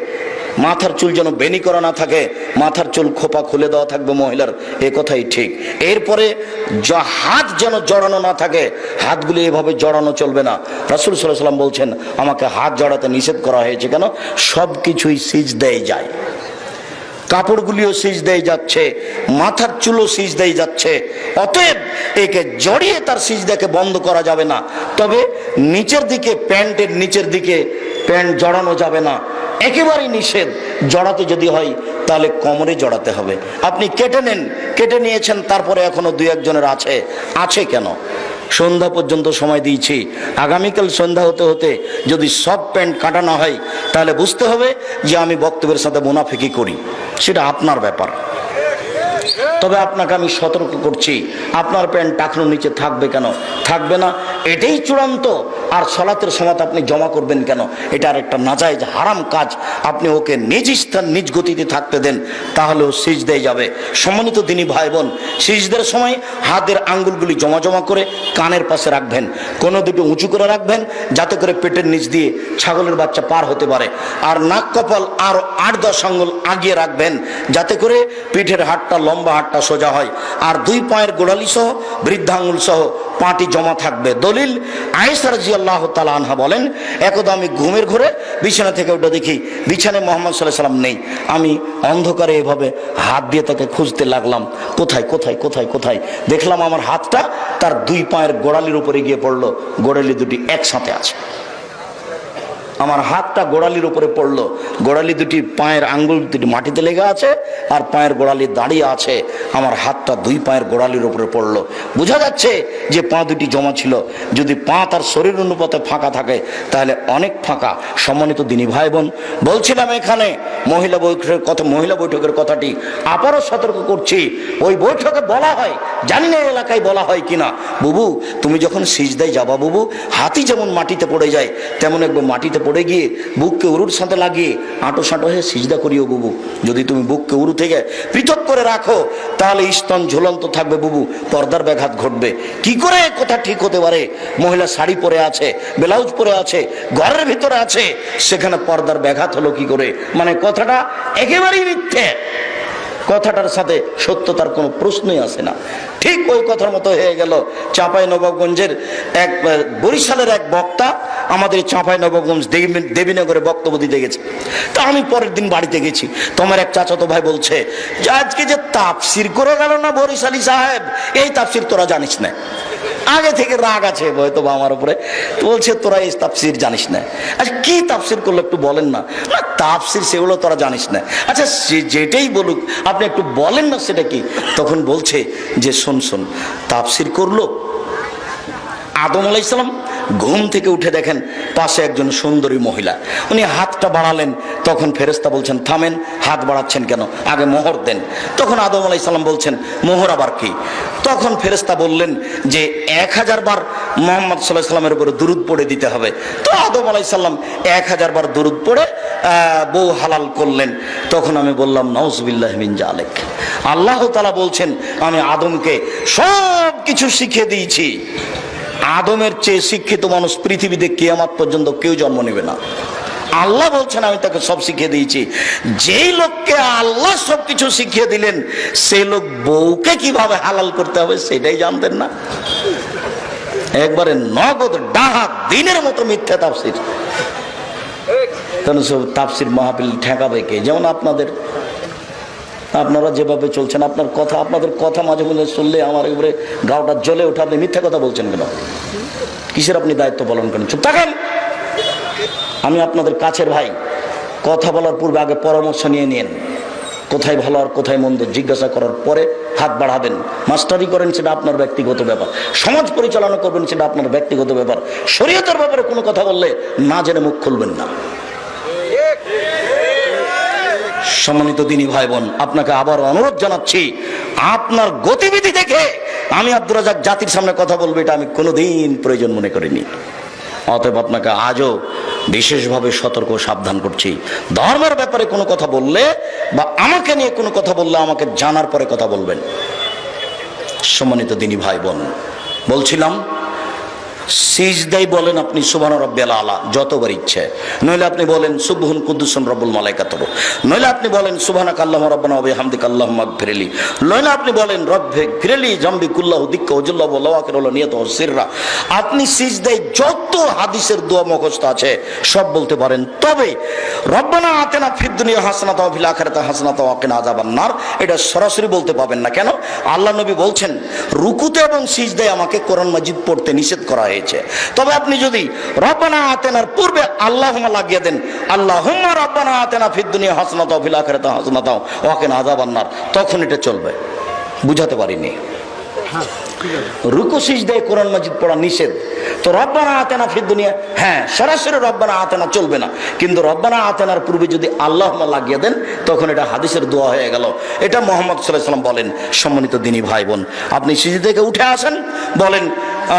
A: মাথার চুল যেন বেনি করা না থাকে, মাথার চুল খোপা খুলে দেওয়া থাকবে মহিলার, এ কথাই ঠিক। এরপরে হাত যেন জড়ানো না থাকে, হাতগুলি এভাবে জড়ানো চলবে না। রাসূল সাল্লাল্লাহু আলাইহি সাল্লাম বলছেন আমাকে হাত জড়াতে নিষেধ করা হয়েছে। কেন? সব কিছুই সিজদায় যায়, কাপড়গুলিও সিজদায় যাচ্ছে, মাথার চুলও সিজদায় যাচ্ছে। অতএব একে জড়িয়ে তার সিজদাকে বন্ধ করা যাবে না। তবে নিচের দিকে, প্যান্টের নিচের দিকে প্যান্ট জড়ানো যাবে না, একেবারেই নিষেধ। জড়াতে যদি হয় তাহলে কোমরে জড়াতে হবে। আপনি কেটে নেন, কেটে নিয়েছেন, তারপরে এখনো 2-1 জনের আছে কেন? সন্ধ্যা পর্যন্ত সময় দিয়েছি, আগামীকাল সন্ধ্যা হতে হতে যদি সব প্যান্ট কাটা না হয় তাহলে বুঝতে হবে যে আমি বক্তব্যের সাথে মুনাফিকি করি, সেটা আপনার ব্যাপার। তবে আপনাকে আমি সতর্ক করছি, আপনার প্যান্ট টাকনোর নিচে থাকবে কেন? থাকবে না, এটাই চূড়ান্ত। আর সালাতের সময় আপনি জমা করবেন কেন? এটা আর একটা নাজায়েজ হারাম কাজ। আপনি ওকে নিজ স্থান নিজ গতিতে থাকতে দেন, তাহলেও সিজদায় যাবে। সম্মানিত দিনী ভাই বোন, সিজদার সময় হাতের আঙ্গুলগুলি জমা জমা করে কানের পাশে রাখবেন, কোনো দুটো উঁচু করে রাখবেন যাতে করে পেটের নিচ দিয়ে ছাগলের বাচ্চা পার হতে পারে। আর নাক কপাল আর 8-10 আঙ্গুল আগিয়ে রাখবেন যাতে করে পিঠের হাড়টা, লম্বা হাড়টা সোজা হয়। আর 2 পায়ের গোড়ালি সহ বৃদ্ধাঙ্গুল সহ পাটি জমা থাকবে। দলিল আয়েশা রাদিয়াল্লাহু তাআলা আনহা বলেন একদা আমি ঘুমের ঘরে বিছানা থেকে উঠে দেখি বিছানায় মুহাম্মদ সাল্লাল্লাহু আলাইহি সাল্লাম নেই। আমি অন্ধকারে এভাবে হাত দিয়ে তাকে খুঁজতে লাগলাম, কোথায় কোথায় কোথায় কোথায়। দেখলাম আমার হাতটা তার 2 পায়ের গোড়ালির উপরে গিয়ে পড়লো, গোড়ালি দুটি একসাথে আছে। আমার হাতটা গোড়ালির উপরে পড়লো, গোড়ালি দুটি পায়ের আঙ্গুল দুটি মাটিতে লেগে আছে আর পায়ের গোড়ালি দাঁড়িয়ে আছে। আমার হাতটা 2 পায়ের গোড়ালির উপরে পড়লো। বোঝা যাচ্ছে যে পা দুটি জমা ছিল। যদি পা তার শরীর অনুপাতে ফাঁকা থাকে তাহলে অনেক ফাঁকা। সম্মানিত দিনী ভাই বোন, বলছিলাম এখানে মহিলা বৈঠকের কথাটি আবারও সতর্ক করছি। ওই বৈঠকে বলা হয়, জানি না এলাকায় বলা হয় কিনা, বুবু তুমি যখন সিজদায় যাবা বুবু, হাতি যেমন মাটিতে পড়ে যায় তেমন একবার মাটিতে পড়ে গিয়ে বুককে উরুর সাথে লাগিয়ে আঁটো সাঁটো হয়ে সিজদা করিও বুবু। যদি তুমি বুককে উরু থেকে পৃথক করে রাখো তাহলে স্তন ঝুলন্ত থাকবে বুবু, পর্দার ব্যাঘাত ঘটবে। কি করে কথা ঠিক হতে পারে? মহিলা শাড়ি পরে আছে, ব্লাউজ পরে আছে, ঘরের ভিতরে আছে, সেখানে পর্দার ব্যাঘাত হলো কি করে? মানে কথাটা একেবারেই মিথ্যে, কথাটার সাথে সত্যতার কোনো প্রশ্নই আসে না। ঠিক ওই কথার মতো হয়ে গেল চাঁপাইনবাবগঞ্জের বরিশালের এক বক্তা আমাদের চাঁপাইনবাবগঞ্জ দেবীনগরে বক্তব্য দিতে গেছে। তা আমি পরের দিন বাড়িতে গেছি, তোমার এক চাচাতো ভাই বলছে যে আজকে যে তাফসির করে গেল না বরিশালী সাহেব, এই তাফসির তোরা জানিস না। আগে থেকে রাগ আছে হয়তো বা আমার উপরে, বলছে তোরা এই তাফসির জানিস না। আচ্ছা কি তাফসির করলো একটু বলেন না। না তাফসির সেগুলো তোরা জানিস না। আচ্ছা যেটাই বলুক আপনি একটু বলেন না সেটা কি। তখন বলছে যে শোন তাফসির করলো আদম আলাইহিস সালাম ঘুম থেকে উঠে দেখেন পাশে একজন সুন্দরী মহিলা, উনি হাতটা বাড়ালেন, তখন ফেরেশতা বলছেন থামেন, হাত বাড়াচ্ছেন কেন, আগে মোহর দেন। তখন আদম আলাইহিস সালাম বলছেন মোহর আবার কি? তখন ফেরেশতা বললেন যে 1000 বার মুহাম্মদ সাল্লাল্লাহু আলাইহি সাল্লামের উপরে দুরূদ পড়ে দিতে হবে। তো আদম আলাইহিস সালাম 1000 বার দুরূদ পড়ে বউ হালাল করলেন। তখন আমি বললাম নাউজুবিল্লাহি মিন জালিক, আল্লাহ তাআলা বলছেন আমি আদমকে সব কিছু শিখিয়ে দিয়েছি। আদমের চেয়ে শিক্ষিত মানুষ পৃথিবীতে কিয়ামত পর্যন্ত কেউ জন্ম নেবে না। আল্লাহ বলছেন আমি তাকে সব শিখিয়ে দিয়েছি। যেই লোককে আল্লাহ সবকিছু শিখিয়ে দিলেন সেই লোক বউকে কিভাবে হালাল করতে হবে সেটাই জানতেন না। একবারে নগদ ডাহাত দিনের মতো মিথ্যা তাফসীর। কারণ সব তাফসীর মাহফিল ঠেকাবে কে? যেমন আপনারা যেভাবে চলছেন, আপনাদের কথা মাঝে মাঝে শুনলে আমার উপরে গাওটা জ্বলে ওঠে। আপনি মিথ্যা কথা বলছেন কেন? কিসের আপনি দায়িত্ব পালন করেন? চুপ থাকেন। আমি আপনাদের কাছের ভাই, কথা বলার পূর্বে আগে পরামর্শ নিয়ে নিন, কোথায় ভালো আর কোথায় মন্দ জিজ্ঞাসা করার পরে হাত বাড়াবেন। মাস্টারি করেন সেটা আপনার ব্যক্তিগত ব্যাপার, সমাজ পরিচালনা করবেন সেটা আপনার ব্যক্তিগত ব্যাপার। শরীয়তের ব্যাপারে কোনো কথা বললে না জেনে মুখ খুলবেন না। সম্মানিত দিনী ভাই বোন, আপনাকে আবার অনুরোধ জানাচ্ছি, আপনার গতিবিধি দেখে আমি আব্দুর রাজ্জাক জাতির সামনে কথা বলবো এটা আমি কোনোদিন প্রয়োজন মনে করিনি। অতএব আপনাকে আজও বিশেষভাবে সতর্ক সাবধান করছি, ধর্মের ব্যাপারে কোনো কথা বললে বা আমাকে নিয়ে কোনো কথা বললে আমাকে জানার পরে কথা বলবেন। সম্মানিত দিনী ভাই বোন, বলছিলাম সিজদাই বলেন আপনি সুবহান রাব্বিয়াল আলা যতবার ইচ্ছে, নইলে আপনি বলেন সুবহুন কুদ্দুসুন রব্বুল মালাইকাতুহু, নইলে আপনি বলেন সুবহানাকা আল্লাহুম্মা রাব্বানা ওয়া বিহামদিকা আল্লাহুম্মা ইগফিরলি, নইলে আপনি বলেন রব্বি ইগফিরলি জামবি কুল্লাহু দিক্কা ওয়া জাল্লাহু ওয়া লাওয়াকির ওয়া নিয়াতু ওয়া সিররা। আপনি সিজদাই যত হাদিসের দোয়া মুখস্থ আছে সব বলতে পারেন। তবে রব্বানা আতিনা ফিদ দুনিয়া হাসানাতাও ওয়া ফিল আখিরাতি হাসানাতাও ওয়া কিনা আযাবান নার এটা সরাসরি বলতে পাবেন না। কেন? আল্লাহ নবী বলছেন রুকুতে এবং সিজদায় আমাকে কোরআন মাজিদ পড়তে নিষেধ করা হয়েছে। তবে আপনি যদি রব্বানা আতিনার পূর্বে আল্লাহুম্মা লাগিয়ে দেন, আল্লাহুম্মা রব্বানা আতিনা ফিদ দুনিয়া হাসানাতাও ওয়া ফিল আখিরাতি হাসানাতাও ওয়া কিনা আযাবান নার, তখন এটা চলবে। বুঝাতে পারিনি? রুকু সিজদায় কোরআন মাজিদ পড়া নিষেধ। তো রব্বানা আতিনা ফিদ দুনিয়া, হ্যাঁ সরাসরি রব্বানা আতিনা চলবে না, কিন্তু রব্বানা আতিনার পূর্বে যদি আল্লাহুম্মা লাগিয়ে দেন তখন এটা হাদিসের দোয়া হয়ে গেল। এটা মুহাম্মদ সাল্লাল্লাহু আলাইহি ওয়াসাল্লাম বলেন। সম্মানিত দিনী ভাই বোন, আপনি সিজদা থেকে উঠে আসেন, বলেন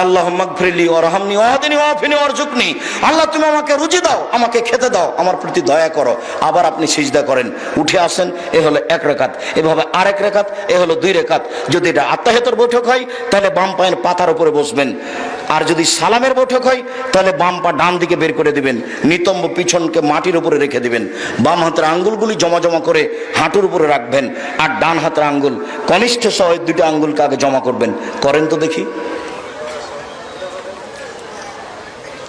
A: আল্লাহুম্মা ইগফিরলি ওয়ারহামনি ওয়াহদিনি ওয়াফিনি ওয়ারজুকনি, আল্লাহ তুমি আমাকে রুজি দাও, আমাকে খেতে দাও, আমার প্রতি দয়া করো। আবার আপনি সিজদা করেন, উঠে আসেন, এ হলো 1 রাকাত, এভাবে আরেক রাকাত, এ হলো 2 রাকাত। যদি এটা আত্তাহিয়াতের বৈঠক হয় তাহলে বাম পায়ের পাতার উপরে বসবেন, আর যদি সালামের বৈঠক হয় তাহলে বাম পা ডান দিকে বের করে দিবেন, নিতম্ব পিছনকে মাটির উপরে রেখে দিবেন, বাম হাতের আঙ্গুলগুলি জমা জমা করে হাঁটুর উপরে রাখবেন, আর ডান হাতের আঙ্গুল কনিষ্ঠ সহ 2টা আঙ্গুলকে আগে জমা করবেন। করেন তো দেখি।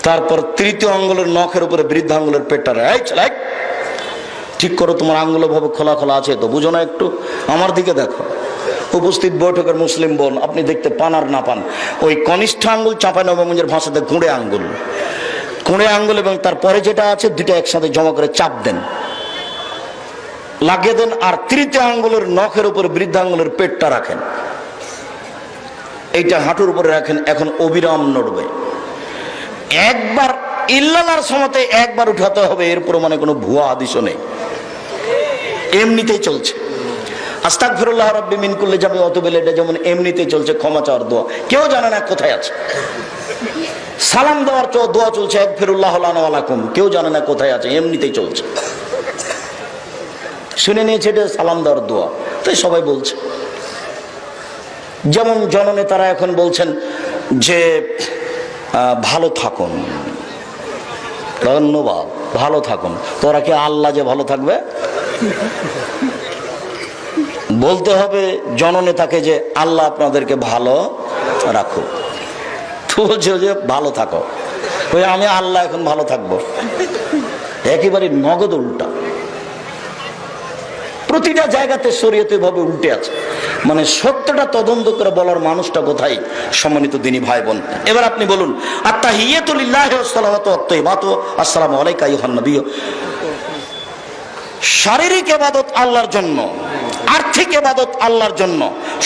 A: তারপর 3য় আঙ্গুলের নখের উপরে বৃদ্ধ আঙ্গুলের পেটটা ঠিক করো। তোমার আঙ্গুল ভাবে খোলা খোলা আছে তো, বুঝো না? একটু আমার দিকে দেখো। উপস্থিত বৈঠকের মুসলিম বোন, আপনি দেখতে পান আর না পান, ওই কনিষ্ঠ আঙ্গুল চাঁপাইনবাবগঞ্জের ভাষাতে কুঁড়ে আঙ্গুল এবং তারপরে যেটা আছে 2টা একসাথে জমা করে চাপ দেন, লাগিয়ে দেন, আর 3য় আঙ্গুলের নখের উপরে বৃদ্ধ আঙ্গুলের পেটটা রাখেন, এইটা হাঁটুর উপরে রাখেন। এখন অবিরাম নড়বে। একবার ইল্লাল্লাহর সময়তে একবার উঠাতে হবে, এরপর মানে কোনো ভুয়া হাদিসও নেই, এমনিতেই চলছে। আস্তাগফিরুল্লাহ রাব্বি মিন কুল্লি যাবে অতবেলে, এটা যেমন এমনিতেই চলছে, ক্ষমা চাওয়ার দোয়া, কেউ জানে না কোথায় আছে। সালাম দেওয়ার দোয়া চলছে, আগফিরুল্লাহ লানা ওয়া লাকুম, কেউ জানে না কোথায় আছে, এমনিতেই চলছে। শুনে নিয়েছে এটা সালাম দেওয়ার দোয়া, তাই সবাই বলছে। যেমন জননেতারা এখন বলছেন যে ভালো থাকুন, ধন্যবাদ, ভালো থাকুন। তোরা কি আল্লাহ যে ভালো থাকবে? বলতে হবে জননেতাকে যে আল্লাহ আপনাদেরকে ভালো রাখুক। তো বলছে যে ভালো থাকো, ওই আমি আল্লাহ এখন ভালো থাকবো, একেবারে নগদ উল্টা। প্রতিটা জায়গাতে শরীয়তে ভাবে উল্টে আছে, মানে সত্যটা তদন্ত করে বলার মানুষটা কোথায়? সম্মানিত দিনী ভাই বোন, এবার আপনি বলুন আত্তাহিয়াতু লিল্লাহি ওয়াস সালাওয়াতু ওয়াত তাইয়্যিবাতু আসসালামু আলাইকা আইয়ুহান নবী। শারীরিক ইবাদত আল্লাহর জন্য, আর্থিক ইবাদত আল্লাহর জন্য,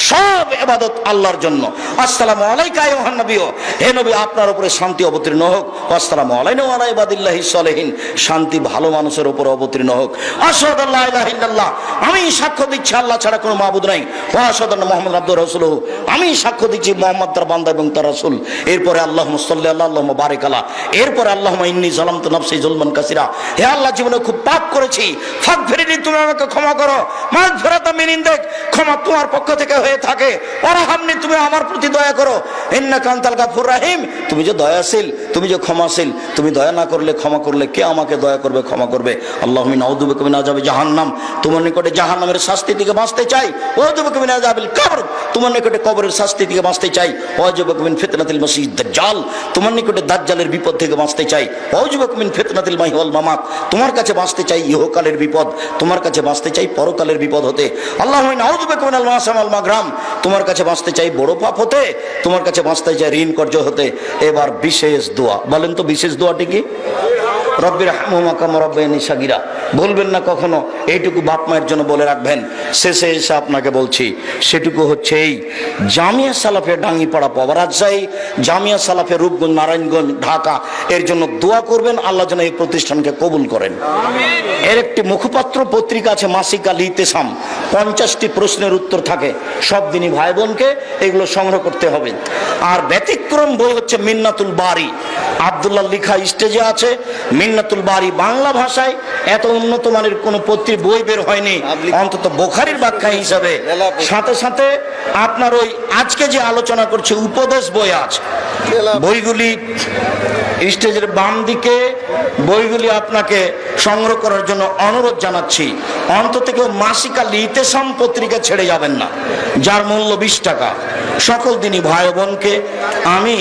A: সব ইবাদত আল্লাহর জন্য। আসসালামু আলাইকা আইয়ুহান নবী, হে নবী আপনার উপরে শান্তি অবতীর্ণ হোক। আসসালামু আলাইনা ওয়া আলা ইবাদিল্লাহিস সালিহিন, শান্তি ভালো মানুষের উপর অবতীর্ণ হোক। আশহাদু আল্লা ইলাহা ইল্লাল্লাহ, আমি সাক্ষ্য দিচ্ছি আল্লাহ ছাড়া কোনো মাবুদ নাই। ওয়া আশহাদু আন্না মুহাম্মাদান আবদুহু ওয়া রাসূলুহু, আমি সাক্ষ্য দিচ্ছি মুহাম্মদ তার বান্দা এবং তার রাসূল। এরপরে আল্লাহুম্মা সাল্লি আলা আল্লাহুম্মা বারিক আলা, এরপরে আল্লাহুম্মা ইন্নী যালামতু নাফসি যুলমান কাসীরা, হে আল্লাহ জীবনে খুব পাপ করেছি, ফাগফিরলি, তুমি আমাকে ক্ষমা করো। মাগফিরাতাম মিন ইনদিক, ক্ষমা তোমার পক্ষ থেকে হয়ে থাকে। ওয়ারহামনি, তুমি আমার প্রতি দয়া করো। ইন্নাকা আনতাল গাফুর রাহিম, তুমি যে দয়াশীল, তুমি যে ক্ষমাশীল, তুমি দয়া না করলে, ক্ষমা করলে কে আমাকে দয়া করবে, ক্ষমা করবে। আল্লাহুম্মা নাউযু বিকা মিন আযাবি জাহান্নাম, তোমার নিকটে জাহান্নামের শাস্তি থেকে বাঁচতে চাই। ওয়াউযু বিকা মিন আযাবিল কবর, তোমার নিকটে কবরের শাস্তি থেকে বাঁচতে চাই। ওয়াউযু বিকা মিন ফিতনাতিল মাসিহিদ দাজ্জাল, তোমার নিকটে দাজ্জালের বিপদ থেকে বাঁচতে চাই। ওয়াউযু বিকা মিন ফিতনাতিল মাহি ওয়াল মামাত, তোমার কাছে বাঁচতে চাই ইহকালের বিপদ, তোমার কাছে বাঁচতে চাই পরকালের বিপদ হতে। আল্লাহুম্মা নাউযু বিকা মিনাল মাসাম ওয়াল মাগরাম, তোমার কাছে বাঁচতে চাই বড় পাপ হতে, তোমার কাছে বাঁচতে চাই ঋণ কর্জ হতে। এবার বিশেষ দোয়া, বলেন তো বিশেষ দোয়াটি কি? রব্বির হামহুমা কামা রাব্বায়ানি সাগীরা, বলবেন না কখনো, এইটুকু বাপ মায়ের জন্য বলে রাখবেন। শেষে এসে আপনাকে বলছি, সেটুকু হচ্ছে এই, জামিয়া সালাফিয়া ডাঙ্গিপাড়া পাওয়া রাজশাহী, জামিয়া সালাফিয়া রূপগঞ্জ নারায়ণগঞ্জ ঢাকা, এর জন্য দোয়া করবেন আল্লাহ যেন এই প্রতিষ্ঠানকে কবুল করেন। এর একটি মুখপাত্র পত্রিকা আছে মাসিক আল ইতিসাম, 50টি প্রশ্নের উত্তর থাকে সব দিনই ভাই বোনকে এগুলো সংগ্রহ করতে হবে। আর ব্যতিক্রম বই হচ্ছে মিন্নাতুল বারি, আব্দুল্লাহ লিখা, স্টেজে আছে মিন্নাতুল বারি, বাংলা ভাষায় এত উন্নত মানের কোনো বই বের হয়নি, অন্তত বুখারীর ব্যাখ্যা হিসাবে। সাথে সাথে আপনার ওই আজকে যে আলোচনা করছে উপদেশ বই আছে, বইগুলি স্টেজের বাম দিকে, বইগুলি আপনাকে সংগ্রহ করার জন্য অনুরোধ জানাচ্ছি। অন্তত কেউ মাসিক আল ইতিসাম পত্রিকা ছেড়ে যাবেন না, যার মূল্য 20 টাকা। সকল দিনই ভাই বোনকে আমি